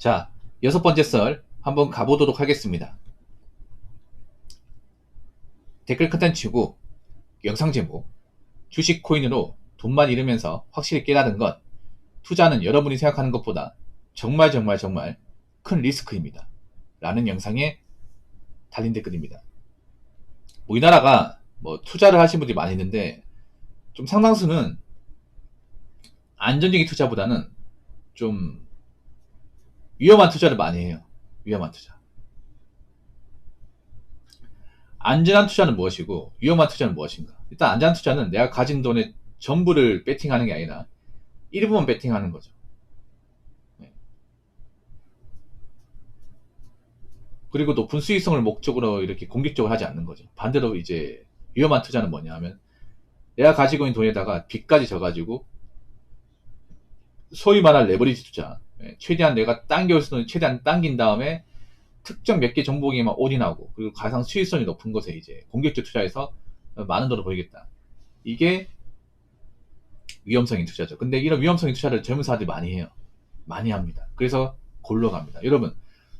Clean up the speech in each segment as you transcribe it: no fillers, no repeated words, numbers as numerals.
자, 6번째 썰 한번 가보도록 하겠습니다. 댓글 컨텐츠고 영상 제목, 주식 코인으로 돈만 잃으면서 확실히 깨달은 건 투자는 여러분이 생각하는 것보다 정말 큰 리스크입니다. 라는 영상에 달린 댓글입니다. 우리나라가 투자를 하시는 분들이 많이 있는데 좀 상당수는 안전적인 투자보다는 좀 위험한 투자를 많이 해요. 위험한 투자. 안전한 투자는 무엇이고 위험한 투자는 무엇인가? 일단 안전한 투자는 내가 가진 돈의 전부를 베팅하는 게 아니라 일부분 베팅하는 거죠. 네. 그리고 높은 수익성을 목적으로 이렇게 공격적으로 하지 않는 거죠. 반대로 이제 위험한 투자는 뭐냐 하면 내가 가지고 있는 돈에다가 빚까지 져가지고 소위 말할 레버리지 투자, 최대한 내가 당겨올 수 있는 최대한 당긴 다음에 특정 몇 개 종목에만 올인하고 그리고 가장 수익성이 높은 것에 이제 공격적 투자해서 많은 돈을 벌겠다. 이게 위험성인 투자죠. 근데 이런 위험성인 투자를 젊은 사람들이 많이 해요. 많이 합니다. 그래서 골로 갑니다. 여러분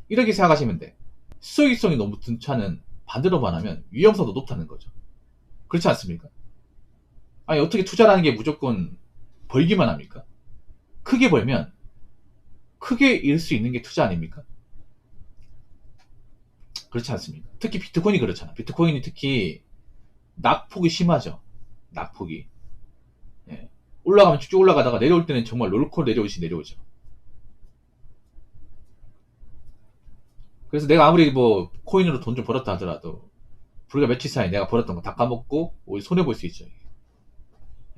이렇게 생각하시면 돼. 수익성이 너무 높은 차는 반대로 말하면 위험성도 높다는 거죠. 그렇지 않습니까? 아니 어떻게 투자라는 게 무조건 벌기만 합니까? 크게 벌면 크게 잃을 수 있는 게 투자 아닙니까? 그렇지 않습니까? 특히 비트코인이 그렇잖아. 비트코인이 특히 낙폭이 심하죠. 낙폭이. 예. 올라가면 쭉 올라가다가 내려올 때는 정말 롤코 내려오죠. 그래서 내가 아무리 코인으로 돈 좀 벌었다 하더라도 불과 며칠 사이에 내가 벌었던 거 다 까먹고 오히려 손해볼 수 있죠.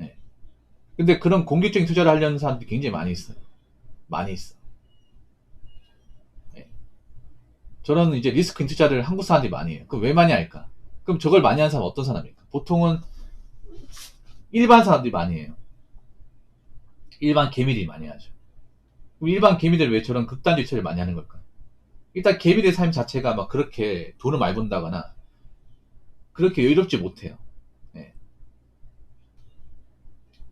예. 근데 그런 공격적인 투자를 하려는 사람들이 굉장히 많이 있어요. 많이 있어. 예. 저런 이제 리스크인 투자를 한국 사람들이 많이 해요. 그럼 왜 많이 할까? 그럼 저걸 많이 하는 사람은 어떤 사람입니까? 보통은 일반 사람들이 많이 해요. 일반 개미들이 많이 하죠. 일반 개미들 왜 저런 극단주의 투자를 많이 하는 걸까? 일단 개미들의 삶 자체가 막 그렇게 돈을 많이 번다거나 그렇게 여유롭지 못해요. 예.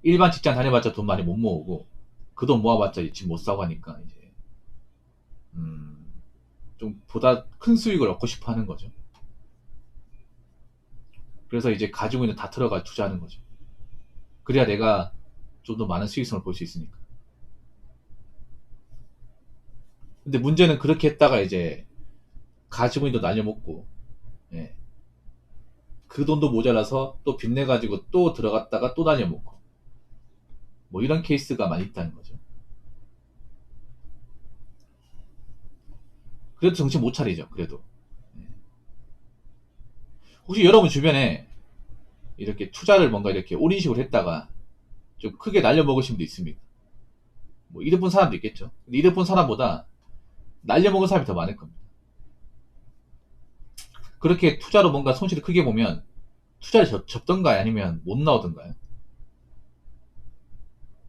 일반 직장 다녀봤자 돈 많이 못 모으고 그 돈 모아봤자 집 못 사고 하니까 이제 좀 보다 큰 수익을 얻고 싶어 하는 거죠. 그래서 이제 가지고 있는 다 틀어가 투자하는 거죠. 그래야 내가 좀 더 많은 수익성을 볼 수 있으니까. 근데 문제는 그렇게 했다가 이제 가지고 있는 돈 날려먹고, 예. 그 돈도 모자라서 또 빚내가지고 또 들어갔다가 또 날려먹고, 이런 케이스가 많이 있다는 거죠. 그래도 정신 못 차리죠, 그래도. 예. 혹시 여러분 주변에 이렇게 투자를 뭔가 이렇게 올인식으로 했다가 좀 크게 날려먹으신 분도 있습니까? 이득 본 사람도 있겠죠. 근데 이득 본 사람보다 날려먹은 사람이 더 많을 겁니다. 그렇게 투자로 뭔가 손실을 크게 보면 투자를 접던가요? 아니면 못 나오던가요?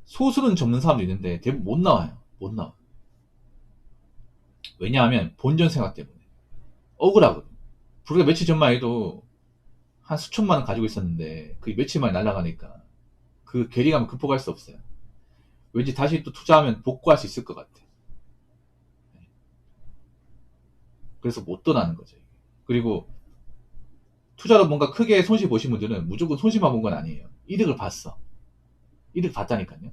소수는 접는 사람도 있는데 대부분 못 나와요. 못 나와. 왜냐하면 본전 생각 때문에. 억울하거든. 불과 며칠 전만 해도 한 수천만 원 가지고 있었는데 그게 며칠 만에 날아가니까 그 괴리감을 극복할 수 없어요. 왠지 다시 또 투자하면 복구할 수 있을 것 같아. 그래서 못 떠나는 거죠. 그리고 투자로 뭔가 크게 손실 보신 분들은 무조건 손실만 본 건 아니에요. 이득을 봤어. 이득 봤다니까요.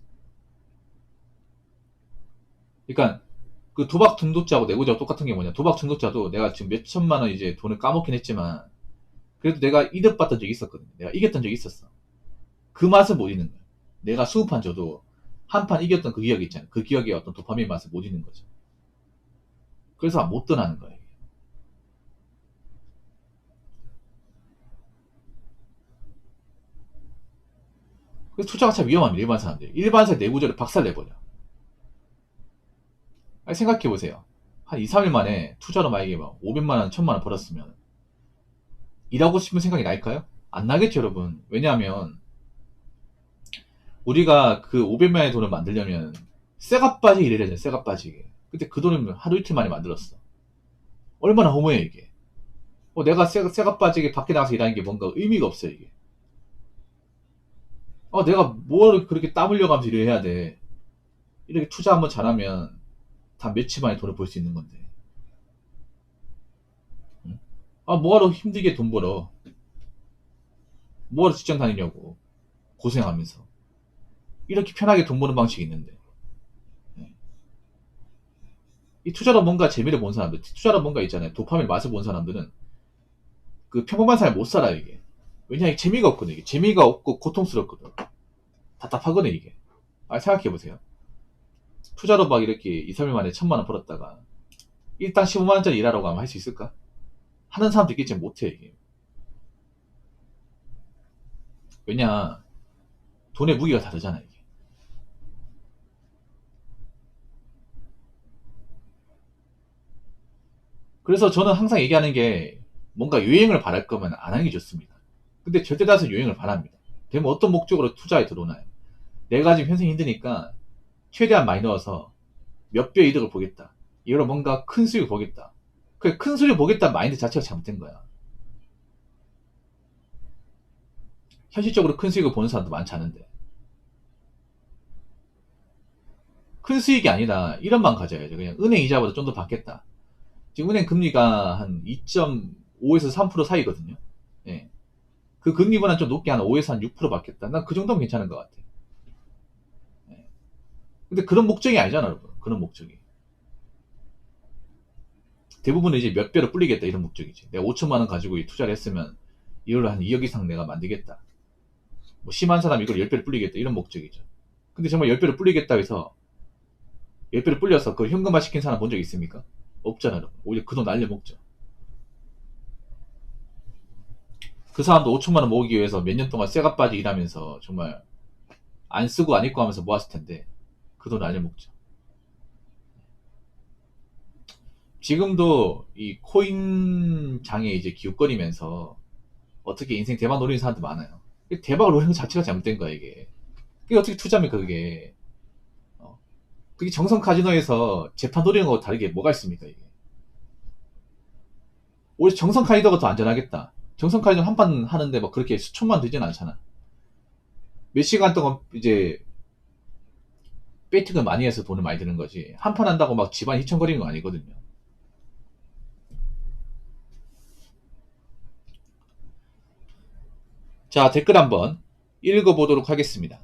그러니까 그 도박 중독자하고 내고자하고 똑같은 게 뭐냐. 도박 중독자도 내가 지금 몇 천만 원 이제 돈을 까먹긴 했지만 그래도 내가 이득 봤던 적이 있었거든. 내가 이겼던 적이 있었어. 그 맛을 못 잊는 거야. 내가 20판 줘도 한 판 이겼던 그 기억이 있잖아. 그 기억의 어떤 도파민 맛을 못 잊는 거죠. 그래서 못 떠나는 거예요. 그래서 투자가 참 위험합니다. 일반 사람들. 일반사 내구조를 박살내버려. 아니, 생각해보세요. 한 2, 3일 만에 투자로 만약에 막 500만원, 1000만원 벌었으면 일하고 싶은 생각이 날까요? 안 나겠죠, 여러분. 왜냐하면 우리가 그 500만원의 돈을 만들려면 쇠가 빠지게 일해야 되잖아요. 쇠가 빠지게. 근데 그 돈을 하루 이틀 만에 만들었어. 얼마나 허무해 이게. 내가 쇠가 빠지게 밖에 나가서 일하는 게 뭔가 의미가 없어요 이게. 내가 뭘 그렇게 땀 흘려가면서 일을 해야 돼. 이렇게 투자 한번 잘하면 다 며칠 만에 돈을 벌 수 있는 건데. 응? 아, 뭐하러 힘들게 돈 벌어. 뭐하러 직장 다니냐고. 고생하면서. 이렇게 편하게 돈 버는 방식이 있는데. 네. 이 투자로 뭔가 재미를 본 사람들, 투자로 뭔가 있잖아요. 도파민 맛을 본 사람들은 그 평범한 삶을 못 살아요, 이게. 왜냐하면 재미가 없거든, 이게. 재미가 없고 고통스럽거든. 답답하거든, 이게. 아, 생각해보세요. 투자로 막 이렇게 2, 3일 만에 1,000만 원 벌었다가 일당 15만 원짜리 일하라고 하면 할 수 있을까? 하는 사람도 있겠지 못해, 이게. 왜냐, 돈의 무게가 다르잖아, 이게. 그래서 저는 항상 얘기하는 게 뭔가 유행을 바랄 거면 안 하는 게 좋습니다. 근데 절대 다수 유행을 바랍니다. 되면 어떤 목적으로 투자에 들어오나요? 내가 지금 현생이 힘드니까 최대한 많이 넣어서 몇 배의 이득을 보겠다. 이걸로 뭔가 큰 수익을 보겠다. 그 큰 수익을 보겠다 마인드 자체가 잘못된 거야. 현실적으로 큰 수익을 보는 사람도 많지 않은데. 큰 수익이 아니라 이런 마음 가져야죠. 그냥 은행 이자보다 좀 더 받겠다. 지금 은행 금리가 한 2.5에서 3% 사이거든요. 예. 그 금리보다 좀 높게 한 5에서 한 6% 받겠다. 난 그 정도면 괜찮은 것 같아. 예. 근데 그런 목적이 아니잖아, 여러분. 그런 목적이. 대부분은 이제 몇 배로 불리겠다 이런 목적이지. 내가 5천만 원 가지고 투자를 했으면 이걸로 한 2억 이상 내가 만들겠다. 뭐 심한 사람 이걸 10배로 불리겠다 이런 목적이죠. 근데 정말 10배로 불리겠다 해서 10배로 불려서 그걸 현금화 시킨 사람 본 적 있습니까? 없잖아, 여러분. 오히려 그 돈 날려먹죠. 그 사람도 5천만 원 모으기 위해서 몇 년 동안 쇠가 빠지 일하면서 정말 안 쓰고 안 입고 하면서 모았을 텐데 그 돈 날려먹죠. 지금도 이 코인 장에 이제 기웃거리면서 어떻게 인생 대박 노리는 사람도 많아요. 대박을 노리는 것 자체가 잘못된 거야, 이게. 그게 어떻게 투자입니까, 그게. 어. 그게 정성 카지노에서 재판 노리는 거하고 다르게 뭐가 있습니까, 이게. 오히려 정성 카지노가 더 안전하겠다. 정성 카지노 한 판 하는데 뭐 그렇게 수천만 되진 않잖아. 몇 시간 동안 이제 베이팅을 많이 해서 돈을 많이 드는 거지. 한 판 한다고 막 집안 휘청거리는 거 아니거든요. 자, 댓글 한번 읽어보도록 하겠습니다.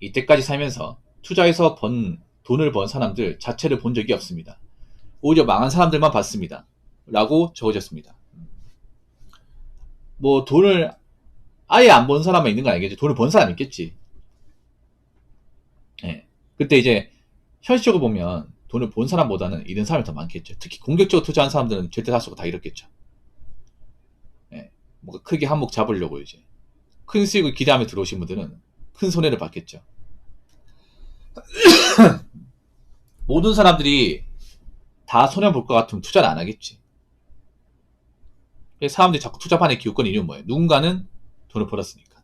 이때까지 살면서 투자해서 돈을 번 사람들 자체를 본 적이 없습니다. 오히려 망한 사람들만 봤습니다. 라고 적어졌습니다. 뭐 돈을 아예 안 번 사람만 있는 건 아니겠지. 돈을 번 사람 있겠지. 예. 그때 이제 현실적으로 보면 돈을 본 사람보다는 잃은 사람이 더 많겠죠. 특히 공격적으로 투자한 사람들은 절대 다수가 다 잃었겠죠. 예. 뭔가 크게 한몫 잡으려고 이제 큰 수익을 기대하며 들어오신 분들은 큰 손해를 받겠죠. 모든 사람들이 다 손해볼 것 같으면 투자를 안 하겠지. 사람들이 자꾸 투자판에 기웃거리는 이유는 뭐예요? 누군가는 돈을 벌었으니까.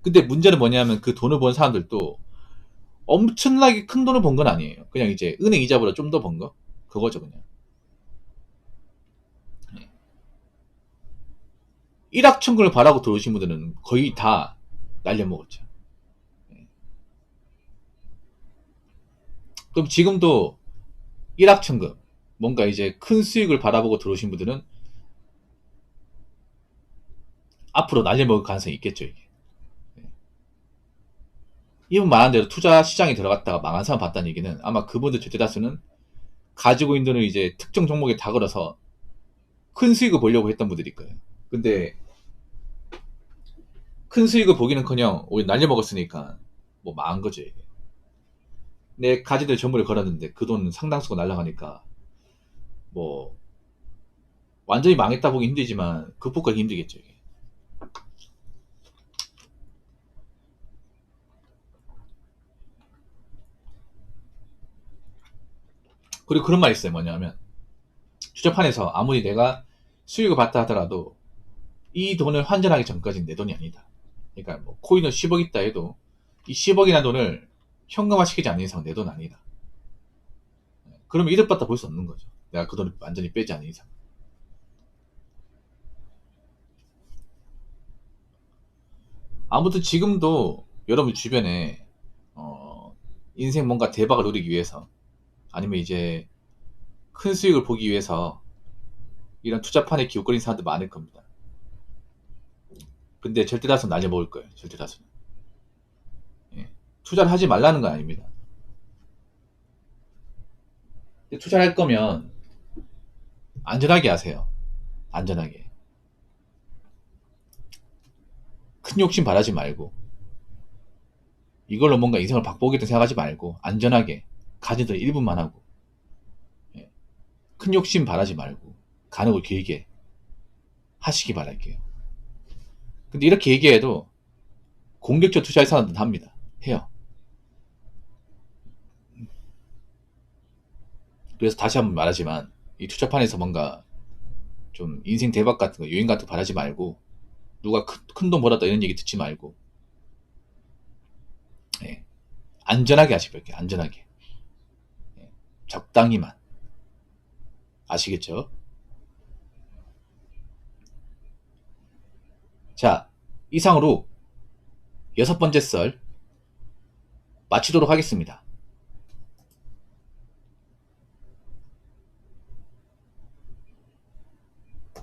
근데 문제는 뭐냐면 그 돈을 번 사람들도 엄청나게 큰 돈을 번 건 아니에요. 그냥 이제 은행 이자보다 좀 더 번 거? 그거죠, 그냥. 1억 천금을 바라고 들어오신 분들은 거의 다 날려먹었죠. 그럼 지금도 1억 천금, 뭔가 이제 큰 수익을 바라보고 들어오신 분들은 앞으로 날려먹을 가능성이 있겠죠, 이게. 이분 말한 대로 투자 시장에 들어갔다가 망한 사람 봤다는 얘기는 아마 그분들 절대 다수는 가지고 있는 돈을 이제 특정 종목에 다 걸어서 큰 수익을 보려고 했던 분들일 거예요. 근데 큰 수익을 보기는커녕 오히려 날려먹었으니까 뭐 망한 거죠, 이게. 내 가지들 전부를 걸었는데 그 돈 상당수가 날라가니까 뭐 완전히 망했다 보기 힘들지만 극복하기 힘들겠죠, 이게. 그리고 그런 말 있어요. 뭐냐면 투자판에서 아무리 내가 수익을 봤다 하더라도 이 돈을 환전하기 전까지는 내 돈이 아니다. 그러니까 뭐 코인을 10억 있다 해도 이 10억이라는 돈을 현금화 시키지 않는 이상 내 돈 아니다. 그러면 이득받다 볼 수 없는 거죠. 내가 그 돈을 완전히 빼지 않는 이상. 아무튼 지금도 여러분 주변에 어, 인생 뭔가 대박을 노리기 위해서 아니면 이제 큰 수익을 보기 위해서 이런 투자판에 기웃거리는 사람들 많을 겁니다. 근데 절대 다수는 날려먹을 거예요. 절대 다수는. 예. 투자를 하지 말라는 건 아닙니다. 투자를 할 거면 안전하게 하세요. 안전하게. 큰 욕심 바라지 말고 이걸로 뭔가 인생을 바꾸겠다 생각하지 말고 안전하게 가진 돈 일부만 하고 예. 큰 욕심 바라지 말고 가는 걸 길게 하시기 바랄게요. 근데 이렇게 얘기해도 공격적 투자의 사람들은 합니다. 해요. 그래서 다시 한번 말하지만 이 투자판에서 뭔가 좀 인생 대박 같은 거, 유행 같은 거 바라지 말고 누가 큰 돈 벌었다 이런 얘기 듣지 말고 예. 안전하게 하시기 바랄게요. 안전하게. 예. 적당히만. 아시겠죠? 자, 이상으로 6번째 썰 마치도록 하겠습니다.